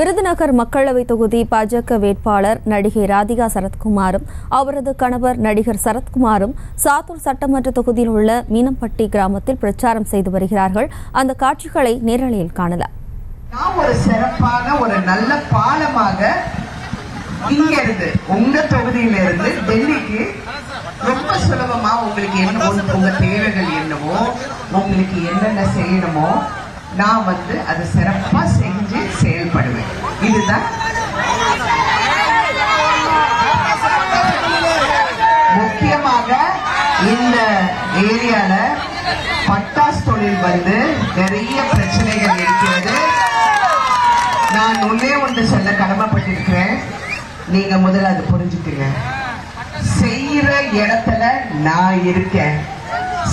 விருதுநகர் மக்களவை தொகுதி பாஜக வேட்பாளர் நடிகை ராதிகா சரத்குமாரும் அவரது கணவர் நடிகர் சரத்குமாரும் சாத்தூர் சட்டமன்ற தொகுதியில் உள்ள மீனம்பட்டி கிராமத்தில் பிரச்சாரம் செய்து வருகிறார்கள். அந்த காட்சிகளை நேரலையில் காணலாம். ஒரு சிறப்பான ஒரு நல்ல பாலமாக இங்க இருந்து உங்க தொகுதியிலிருந்து டெல்லிக்கு ரொம்ப சுலபமா உங்களுக்கு என்ன உங்க தேவைகள் என்னவோ உங்களுக்கு என்னென்ன செய்யணுமோ நான் அதை சிறப்பா செஞ்சு செயல்படுவேன். இதுதான் முக்கியமாக இந்த ஏரியால பட்டாசு தொழில் நிறைய பிரச்சனைகள் இருக்கிறது. நான் ஒன்னே ஒன்று சொல்ல கடமைப்பட்டிருக்கிறேன். நீங்க முதல்ல அது புரிஞ்சுக்கங்க. செய்யற இடத்துல நான் இருக்கேன்,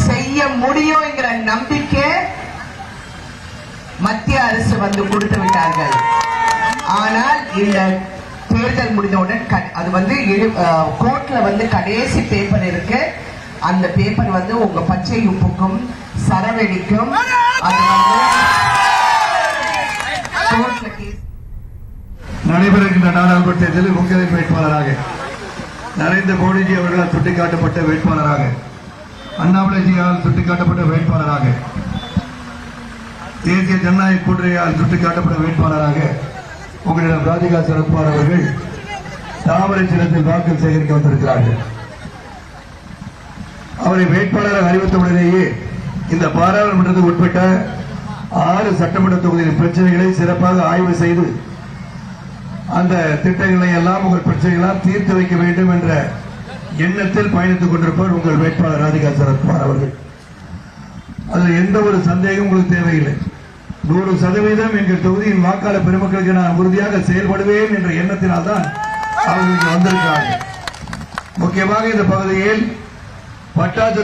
செய்ய முடியும்ங்கிற நம்பிக்கை மத்திய அரசு கொடுத்து விட்டார்கள். ஆனால் இந்த தேர்தல் முடிந்தவுடன் அது கோர்ட்ல கடைசி பேப்பர் இருக்கு. அந்த பேப்பர் உங்க பச்சை உப்புக்கும் சரவெடிக்கும் நடைபெறுகின்ற நாடாளுமன்ற தேர்தலில் முக்கிய வேட்பாளராக நரேந்திர மோடிஜி அவர்களால் சுட்டிக்காட்டப்பட்ட வேட்பாளராக, அண்ணாமலைஜியால் சுட்டிக்காட்டப்பட்ட வேட்பாளராக, தேசிய ஜனநாயக கூட்டணியால் சுட்டிக்காட்டப்பட்ட வேட்பாளராக உங்களிடம் ராதிகா சரத்குமார் அவர்கள் தாமரை சின்னத்தில் வாக்கு சேகரிக்க வந்திருக்கிறார்கள். அவரை வேட்பாளராக அறிவித்தவுடனேயே இந்த பாராளுமன்றத்துக்கு உட்பட்ட 6 சட்டமன்ற தொகுதியின் பிரச்சனைகளை சிறப்பாக ஆய்வு செய்து அந்த திட்டங்களை எல்லாம் உங்கள் பிரச்சனைகளால் தீர்த்து வைக்க வேண்டும் என்ற எண்ணத்தில் பயணித்துக் கொண்டிருப்பவர் உங்கள் வேட்பாளர் ராதிகா சரத்குமார் அவர்கள். அதில் எந்த ஒரு சந்தேகம் உங்களுக்கு தேவையில்லை. 100% எங்கள் தொகுதியின் வாக்காளர் பெருமக்களுக்கு நான் உறுதியாக செயல்படுவேன் என்ற எண்ணத்தினால்தான் அவர்களுக்கு வந்திருக்கிறார்கள். முக்கியமாக இந்த பகுதியில் பட்டாசு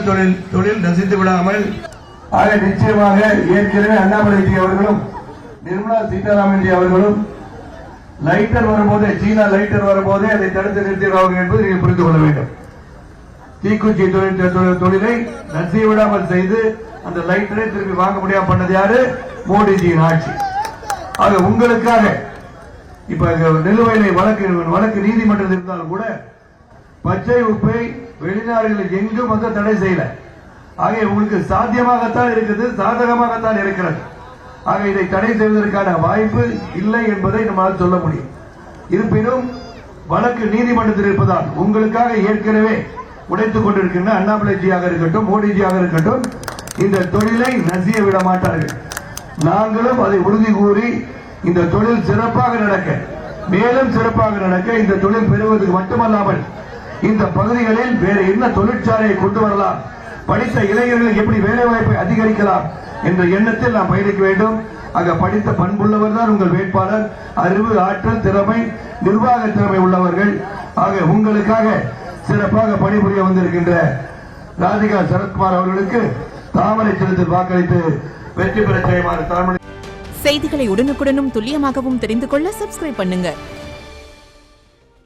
தொழில் நசித்து விடாமல் நிச்சயமாக ஏற்கனவே அண்ணாமலைஜி அவர்களும் நிர்மலா சீதாராமன் அவர்களும் லைட்டர் வரும்போது, சீனா லைட்டர் வரும்போதே அதை தடுத்து நிறுத்திடுவார்கள் என்பதை நீங்கள் புரிந்து கொள்ள வேண்டும். தீக்குச்சி தொழிலை நசிய விடாமல் செய்து அந்த லைட்டரை திருப்பி வாங்க முடியாம பண்ணது யாரு? மோடிஜியின் ஆட்சி. ஆக உங்களுக்காக இப்ப நிலுவையிலை வழக்கு நீதிமன்றத்தில் இருந்தாலும் கூட பச்சை உப்பை வெளிநாடுகளில் எங்கும் தடை செய்யல. ஆக உங்களுக்கு சாத்தியமாகத்தான் இருக்குது, சாதகமாகத்தான் இருக்கிறது. ஆக இதை தடை செய்வதற்கான வாய்ப்பு இல்லை என்பதை நம்மால் சொல்ல முடியும். இருப்பினும் வழக்கு நீதிமன்றத்தில் இருப்பதால் உங்களுக்காக ஏற்கனவே உடைத்துக் கொண்டிருக்கின்ற அண்ணாமலைஜியாக இருக்கட்டும், மோடிஜியாக இருக்கட்டும், இந்த தொழிலை நசிய விட மாட்டார்கள். நாங்களும் அதை உறுதி கூறி இந்த தொழில் சிறப்பாக நடக்க, மேலும் சிறப்பாக நடக்க, இந்த தொழில் பெறுவதற்கு மட்டுமல்லாமல் இந்த பகுதிகளில் வேறு என்ன தொழிற்சாலையை கொண்டு வரலாம், படித்த இளைஞர்களுக்கு எப்படி வேலை வாய்ப்பை அதிகரிக்கலாம் என்ற எண்ணத்தில் நாம் பயணிக்க வேண்டும். ஆக படித்த பண்புள்ளவர் தான் உங்கள் வேட்பாளர். அறிவு, ஆற்றல், திறமை, நிர்வாக திறமை உள்ளவர்கள். ஆக உங்களுக்காக சிறப்பாக பணிபுரிய வந்திருக்கின்ற ராதிகா சரத்குமார் அவர்களுக்கு தாமரை சின்னத்தில் வாக்களித்து வெற்றி பெற செய்யுமாறு தலைமை. செய்திகளை உடனுக்குடனும் துல்லியமாகவும் தெரிந்து கொள்ள சப்ஸ்கிரைப் பண்ணுங்க.